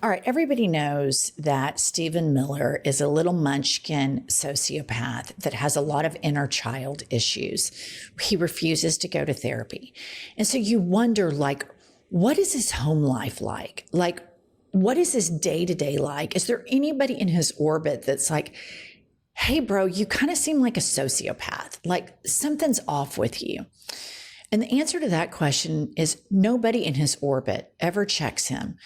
All right, everybody knows that Stephen Miller is a little munchkin sociopath that has a lot of inner child issues. He refuses to go to therapy. And so you wonder, like, what is his home life like? Like, what is his day-to-day like? Is there anybody in his orbit that's like, hey, bro, you kind of seem like a sociopath, like something's off with you? And the answer to that question is nobody in his orbit ever checks him.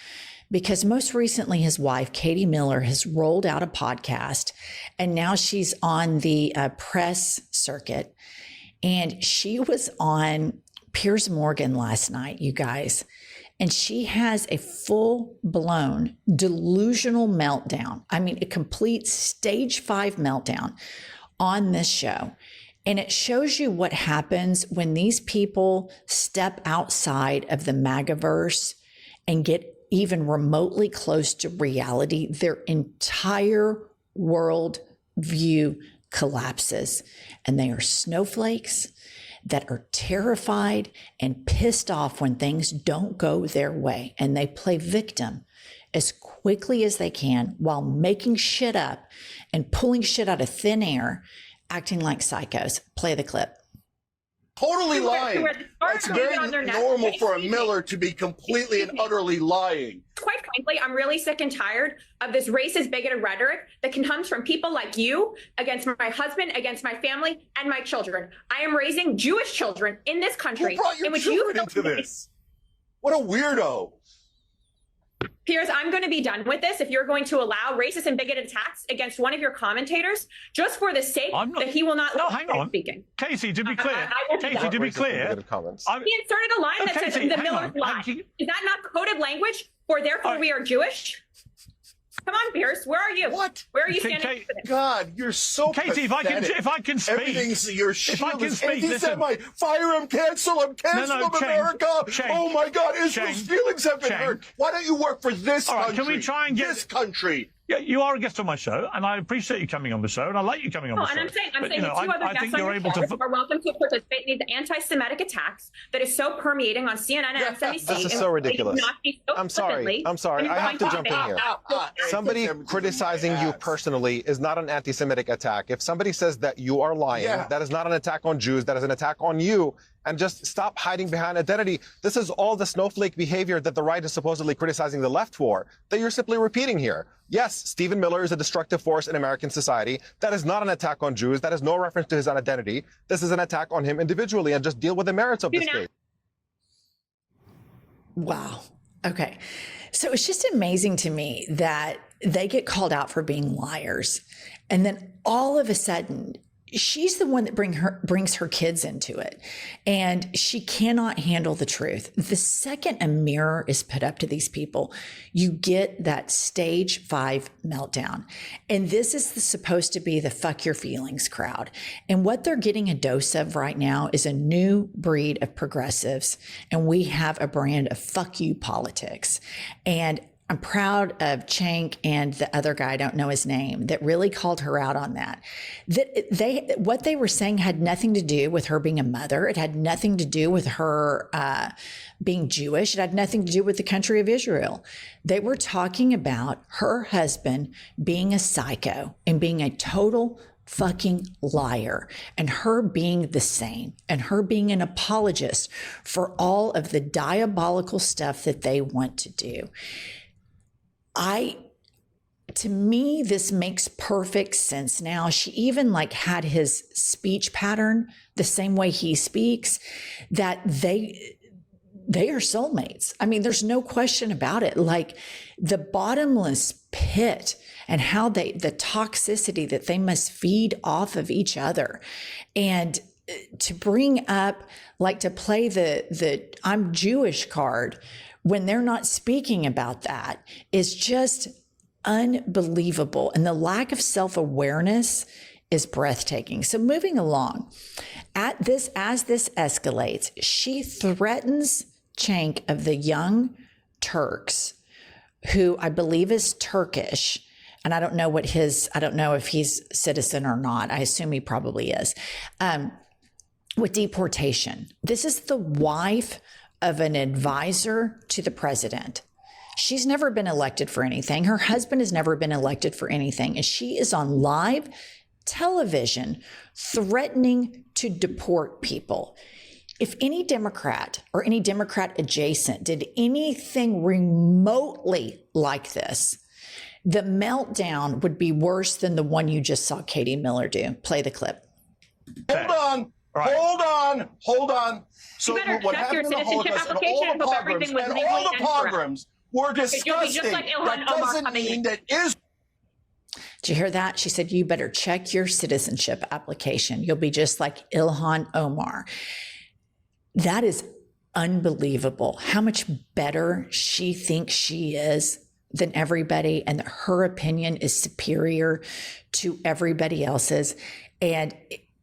Because most recently, his wife, Katie Miller, has rolled out a podcast, and now she's on the press circuit. And she was on Piers Morgan last night, you guys, and she has a full-blown delusional meltdown. I mean, a complete stage 5 meltdown on this show. And it shows you what happens when these people step outside of the MAGAverse and get even remotely close to reality. Their entire world view collapses, and they are snowflakes that are terrified and pissed off when things don't go their way, and they play victim as quickly as they can while making shit up and pulling shit out of thin air, acting like psychos. Play the clip. Totally lying. It's very normal for a Miller to be completely and utterly lying. Quite frankly, I'm really sick and tired of this racist, bigoted rhetoric that comes from people like you against my husband, against my family, and my children. I am raising Jewish children in this country. Who brought your children into this? What a weirdo. Piers, I'm going to be done with this if you're going to allow racist and bigoted attacks against one of your commentators just for the sake that he will not hang on. speaking. Casey, to be clear, Casey, to be clear, he inserted a line that says the Miller's lie. Is that not coded language for therefore we are Jewish? Come on, Piers, where are you? What? Where are you standing for this? God, you're so Katie, pathetic. if I can speak. Everything's your shield. If I can speak, anti-Semite. Fire him, cancel him, America. Oh my God, Israel's feelings have been hurt. Why don't you work for this country? Can we try and get this country? Yeah, you are a guest on my show, and I appreciate you coming on the show, and I like you coming on the show. And I'm saying the two other guests on your show are welcome to participate in these anti-Semitic attacks that is so permeating on CNN and MSNBC. This is so ridiculous. I'm sorry. I have to jump in here. Somebody criticizing you personally is not an anti-Semitic attack. If somebody says that you are lying, that is not an attack on Jews, that is an attack on you. And just stop hiding behind identity. This is all the snowflake behavior that the right is supposedly criticizing the left for, that you're simply repeating here. Yes, Stephen Miller is a destructive force in American society. That is not an attack on Jews. That is no reference to his own identity. This is an attack on him individually, and just deal with the merits of this case. Wow. Okay. So it's just amazing to me that they get called out for being liars. And then all of a sudden, she's the one that brings her kids into it, and she cannot handle the truth. The second a mirror is put up to these people, you get that stage 5 meltdown. And this is supposed to be the fuck your feelings crowd. And what they're getting a dose of right now is a new breed of progressives. And we have a brand of fuck you politics. And I'm proud of Cenk and the other guy, I don't know his name, that really called her out on that. What they were saying had nothing to do with her being a mother. It had nothing to do with her being Jewish. It had nothing to do with the country of Israel. They were talking about her husband being a psycho and being a total fucking liar, and her being the same, and her being an apologist for all of the diabolical stuff that they want to do. To me, this makes perfect sense now. She even had his speech pattern, the same way he speaks, that they are soulmates. I mean, there's no question about it. Like the bottomless pit and how the toxicity that they must feed off of each other. And to bring up, to play the I'm Jewish card when they're not speaking about that is just unbelievable. And the lack of self-awareness is breathtaking. So moving along, as this escalates, she threatens Cenk of the Young Turks, who I believe is Turkish. And I don't know if he's citizen or not. I assume he probably is. With deportation. This is the wife of an advisor to the president. She's never been elected for anything. Her husband has never been elected for anything. And she is on live television threatening to deport people. If any Democrat or any Democrat adjacent did anything remotely like this, the meltdown would be worse than the one you just saw Katie Miller do. Play the clip. Hold on. Right. Hold on. So what happened in the Holocaust and all the pogroms were disgusting. Like that doesn't mean that Israel. Did you hear that? She said, you better check your citizenship application. You'll be just like Ilhan Omar. That is unbelievable. How much better she thinks she is than everybody, and that her opinion is superior to everybody else's. And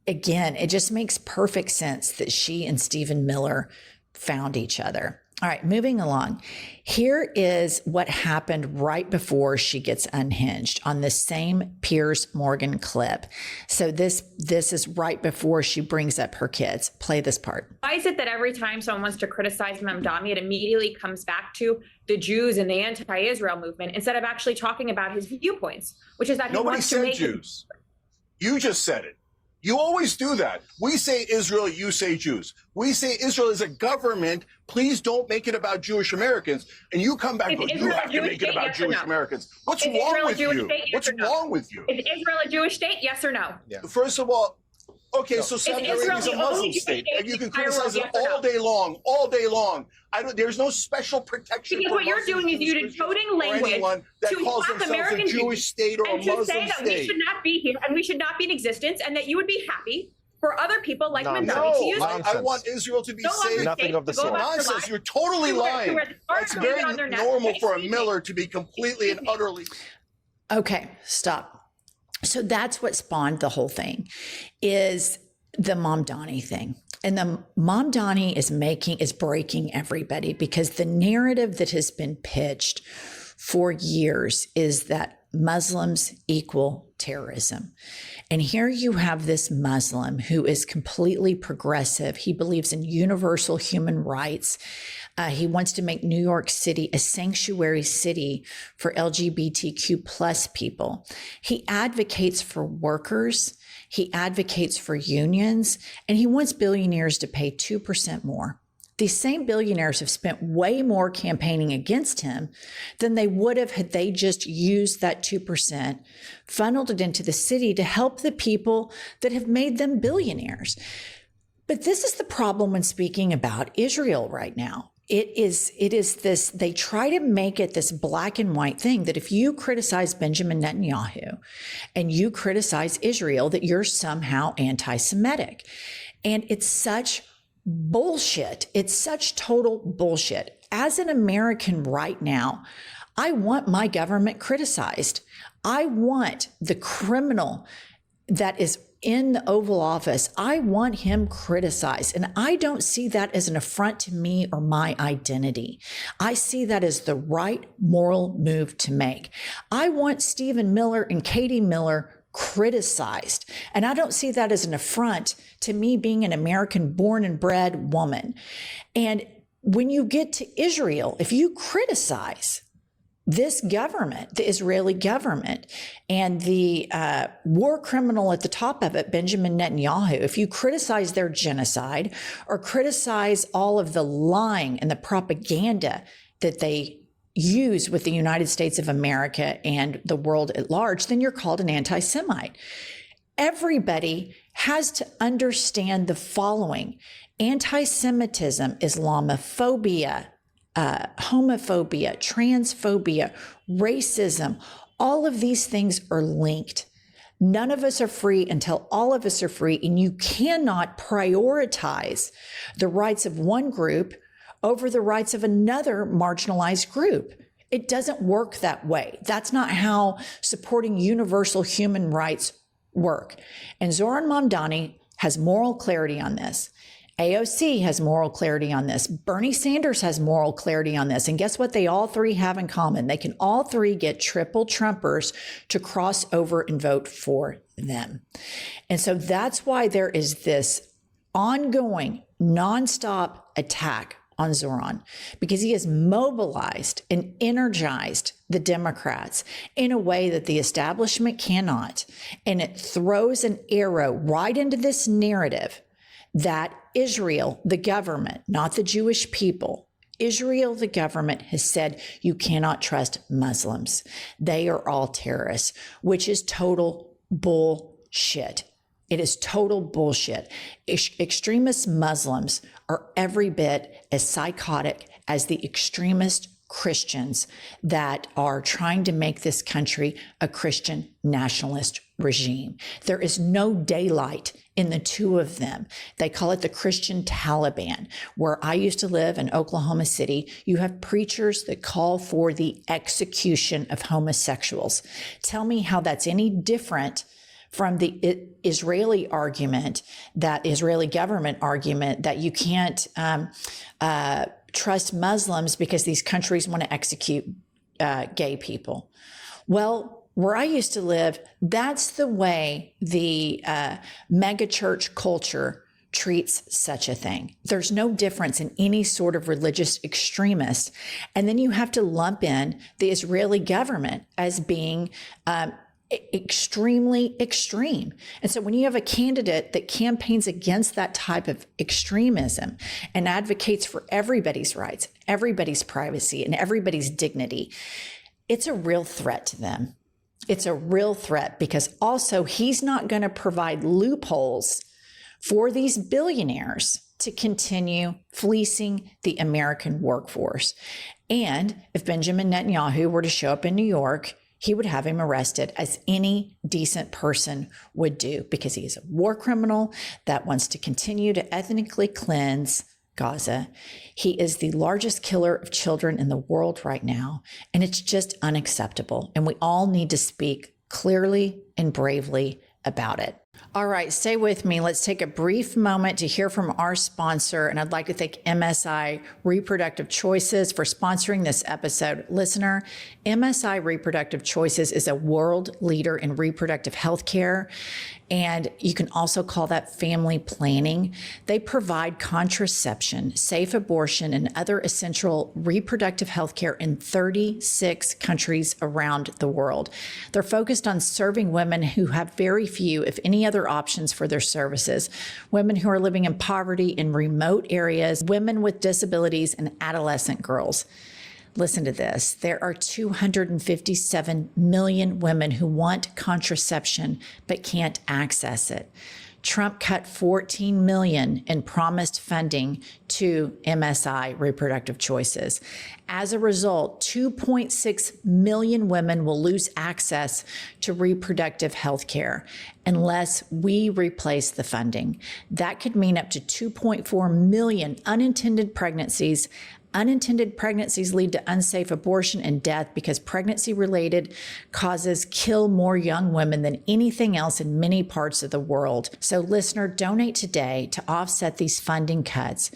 again, it just makes perfect sense that she and Stephen Miller found each other. All right, moving along. Here is what happened right before she gets unhinged on the same Piers Morgan clip. So this is right before she brings up her kids. Play this part. Why is it that every time someone wants to criticize Mamdani, it immediately comes back to the Jews and the anti-Israel movement instead of actually talking about his viewpoints, which is that nobody said Jews. You just said it. You always do that. We say Israel, you say Jews. We say Israel is a government. Please don't make it about Jewish Americans. And you come back and go, you have to make it about Jewish Americans. What's wrong with you? What's wrong with you? Is Israel a Jewish state? Yes or no? Yeah. First of all, okay, so Saudi Arabia is a Muslim state, and you can criticize it all day long, all day long. There's no special protection. Because what you're doing is you're decoding language to slap American Jewish state or and a Muslim to say that we should not be here and we should not be in existence, and that you would be happy for other people like Mamdani to use it. I want Israel to be safe. Nothing of the sort. Nonsense. You're totally lying. It's very normal for a Miller to be completely and utterly. Okay, stop. So that's what spawned the whole thing, is the Mamdani thing. And the Mamdani is breaking everybody, because the narrative that has been pitched for years is that Muslims equal terrorism. And here you have this Muslim who is completely progressive. He believes in universal human rights. He wants to make New York City a sanctuary city for LGBTQ plus people. He advocates for workers. He advocates for unions, and he wants billionaires to pay 2% more. These same billionaires have spent way more campaigning against him than they would have had they just used that 2%, funneled it into the city to help the people that have made them billionaires. But this is the problem when speaking about Israel right now. It is this, they try to make it this black and white thing that if you criticize Benjamin Netanyahu and you criticize Israel, that you're somehow anti-Semitic. And it's such bullshit. It's such total bullshit. As an American right now, I want my government criticized. I want the criminal that is in the Oval Office, I want him criticized. And I don't see that as an affront to me or my identity. I see that as the right moral move to make. I want Stephen Miller and Katie Miller criticized. And I don't see that as an affront to me being an American born and bred woman. And when you get to Israel, if you criticize this government, the Israeli government, and the war criminal at the top of it, Benjamin Netanyahu, if you criticize their genocide or criticize all of the lying and the propaganda that they use with the United States of America and the world at large, then you're called an anti-Semite. Everybody has to understand the following: anti-Semitism, Islamophobia, homophobia, transphobia, racism, all of these things are linked. None of us are free until all of us are free, and you cannot prioritize the rights of one group over the rights of another marginalized group. It doesn't work that way. That's not how supporting universal human rights work. And Zoran Mamdani has moral clarity on this. AOC has moral clarity on this. Bernie Sanders has moral clarity on this. And guess what they all three have in common? They can all three get triple Trumpers to cross over and vote for them. And so that's why there is this ongoing, nonstop attack on Zoran because he has mobilized and energized the Democrats in a way that the establishment cannot. And it throws an arrow right into this narrative that Israel, the government, not the Jewish people, Israel, the government, has said you cannot trust Muslims. They are all terrorists, which is total bullshit. It is total bullshit. Extremist Muslims are every bit as psychotic as the extremist Christians that are trying to make this country a Christian nationalist regime. There is no daylight in the two of them. They call it the Christian Taliban. Where I used to live in Oklahoma City, you have preachers that call for the execution of homosexuals. Tell me how that's any different from the Israeli argument, that Israeli government argument that you can't trust Muslims because these countries want to execute gay people. Well, where I used to live, that's the way the megachurch culture treats such a thing. There's no difference in any sort of religious extremist. And then you have to lump in the Israeli government as being extremely extreme. And so when you have a candidate that campaigns against that type of extremism and advocates for everybody's rights, everybody's privacy, and everybody's dignity, it's a real threat to them. It's a real threat because also he's not going to provide loopholes for these billionaires to continue fleecing the American workforce. And if Benjamin Netanyahu were to show up in New York, he would have him arrested as any decent person would do because he is a war criminal that wants to continue to ethnically cleanse Gaza. He is the largest killer of children in the world right now, and it's just unacceptable. And we all need to speak clearly and bravely about it. All right, stay with me. Let's take a brief moment to hear from our sponsor. And I'd like to thank MSI Reproductive Choices for sponsoring this episode. Listener, MSI Reproductive Choices is a world leader in reproductive health care. And you can also call that family planning. They provide contraception, safe abortion, and other essential reproductive health care in 36 countries around the world. They're focused on serving women who have very few, if any, other options for their services, women who are living in poverty in remote areas, women with disabilities, and adolescent girls. Listen to this. There are 257 million women who want contraception but can't access it. Trump cut 14 million in promised funding to MSI Reproductive Choices. As a result, 2.6 million women will lose access to reproductive health care unless we replace the funding. That could mean up to 2.4 million unintended pregnancies. Unintended pregnancies lead to unsafe abortion and death because pregnancy-related causes kill more young women than anything else in many parts of the world. So, listener, donate today to offset these funding cuts.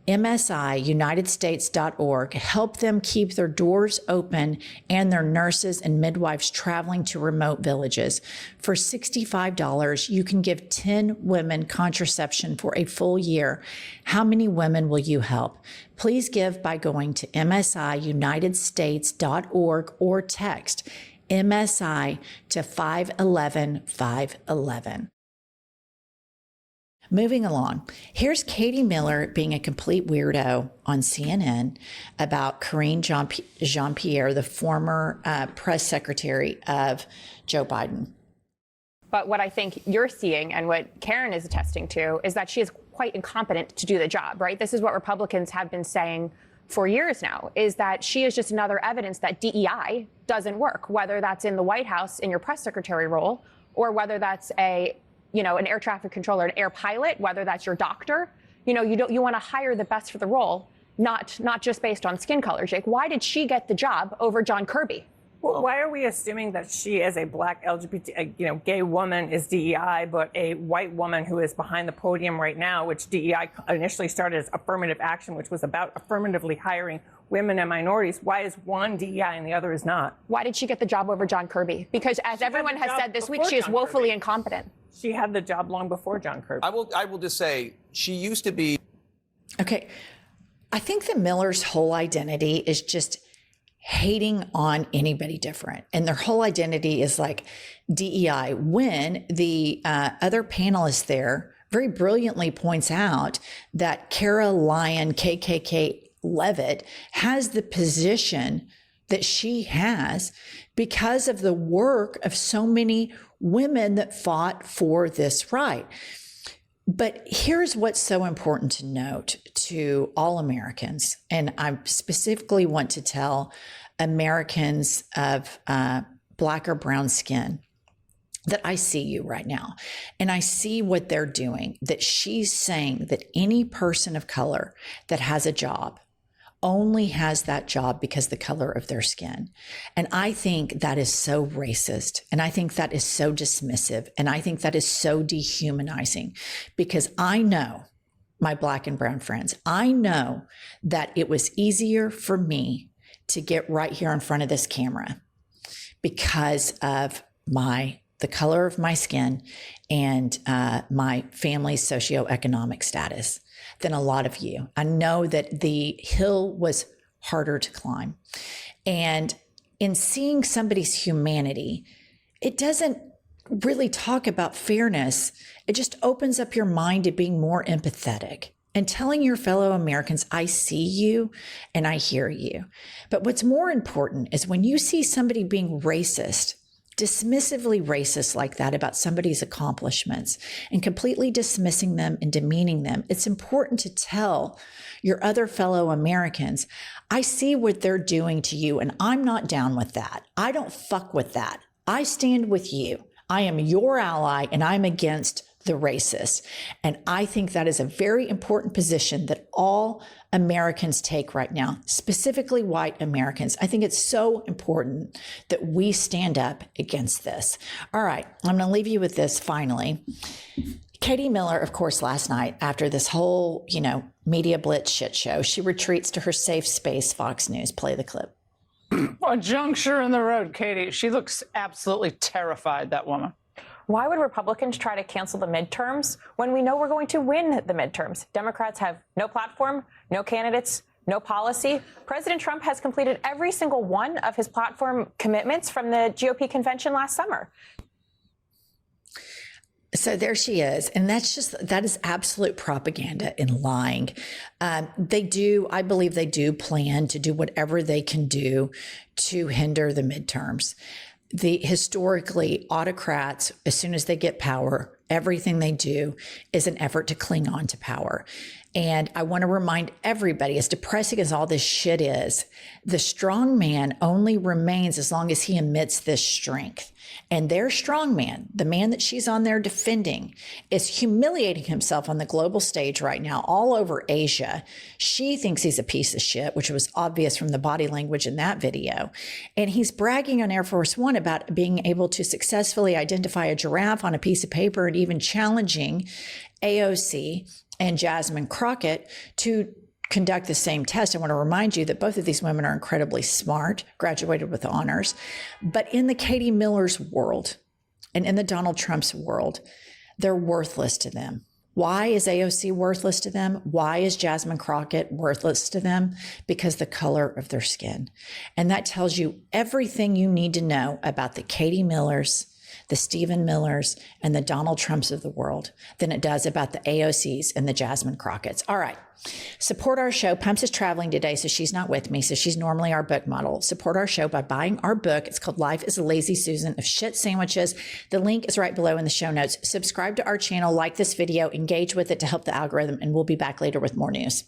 MSIUnitedStates.org. Help them keep their doors open and their nurses and midwives traveling to remote villages. For $65, you can give 10 women contraception for a full year. How many women will you help? Please give by going to MSIUnitedStates.org or text MSI to 511-511. Moving along, here's Katie Miller being a complete weirdo on CNN about Karine Jean-Pierre, the former press secretary of Joe Biden. But what I think you're seeing and what Karen is attesting to is that she is quite incompetent to do the job, right? This is what Republicans have been saying for years now, is that she is just another evidence that DEI doesn't work, whether that's in the White House in your press secretary role or whether that's an air traffic controller, an air pilot, whether that's your doctor. You want to hire the best for the role, not just based on skin color. Jake, why did she get the job over John Kirby? Well, why are we assuming that she, as a black LGBT, gay woman, is DEI, but a white woman who is behind the podium right now, which DEI initially started as affirmative action, which was about affirmatively hiring women and minorities? Why is one DEI and the other is not? Why did she get the job over John Kirby? Because as everyone has said this week, she is woefully incompetent. She had the job long before John Kirby. I will just say she used to be. Okay. I think the Millers' whole identity is just hating on anybody different. And their whole identity is like DEI, when the other panelist there very brilliantly points out that Kara Lyon KKK Levitt has the position that she has because of the work of so many women that fought for this right. But here's what's so important to note to all Americans, and I specifically want to tell Americans of Black or brown skin that I see you right now, and I see what they're doing, that she's saying that any person of color that has a job only has that job because the color of their skin. And I think that is so racist. And I think that is so dismissive. And I think that is so dehumanizing, because I know, my Black and brown friends, I know that it was easier for me to get right here in front of this camera because of the color of my skin and my family's socioeconomic status than a lot of you. I know that the hill was harder to climb. And in seeing somebody's humanity, it doesn't really talk about fairness. It just opens up your mind to being more empathetic and telling your fellow Americans, I see you and I hear you. But what's more important is when you see somebody being racist, dismissively racist like that about somebody's accomplishments and completely dismissing them and demeaning them, it's important to tell your other fellow Americans, I see what they're doing to you and I'm not down with that. I don't fuck with that. I stand with you. I am your ally and I'm against the racists. And I think that is a very important position that all Americans take right now, specifically white Americans. I think it's so important that we stand up against this. All right, I'm going to leave you with this finally. Katie Miller, of course, last night, after this whole, media blitz shit show, she retreats to her safe space, Fox News. Play the clip. A juncture in the road, Katie. She looks absolutely terrified, that woman. Why would Republicans try to cancel the midterms when we know we're going to win the midterms? Democrats have no platform, no candidates, no policy. President Trump has completed every single one of his platform commitments from the GOP convention last summer. So there she is. And that is absolute propaganda and lying. I believe they do plan to do whatever they can do to hinder the midterms. Historically, autocrats, as soon as they get power, everything they do is an effort to cling on to power. And I want to remind everybody, as depressing as all this shit is, the strong man only remains as long as he emits this strength. And their strong man, the man that she's on there defending, is humiliating himself on the global stage right now, all over Asia. She thinks he's a piece of shit, which was obvious from the body language in that video. And he's bragging on Air Force One about being able to successfully identify a giraffe on a piece of paper and even challenging AOC and Jasmine Crockett to conduct the same test. I want to remind you that both of these women are incredibly smart, graduated with honors. But in the Katie Miller's world and in the Donald Trump's world, they're worthless to them. Why is AOC worthless to them? Why is Jasmine Crockett worthless to them? Because the color of their skin. And that tells you everything you need to know about the Katie Millers, the Stephen Millers, and the Donald Trumps of the world than it does about the AOCs and the Jasmine Crockett's. All right. Support our show. Pumps is traveling today, so she's not with me. So she's normally our book model. Support our show by buying our book. It's called Life is a Lazy Susan of Shit Sandwiches. The link is right below in the show notes. Subscribe to our channel, like this video, engage with it to help the algorithm, and we'll be back later with more news.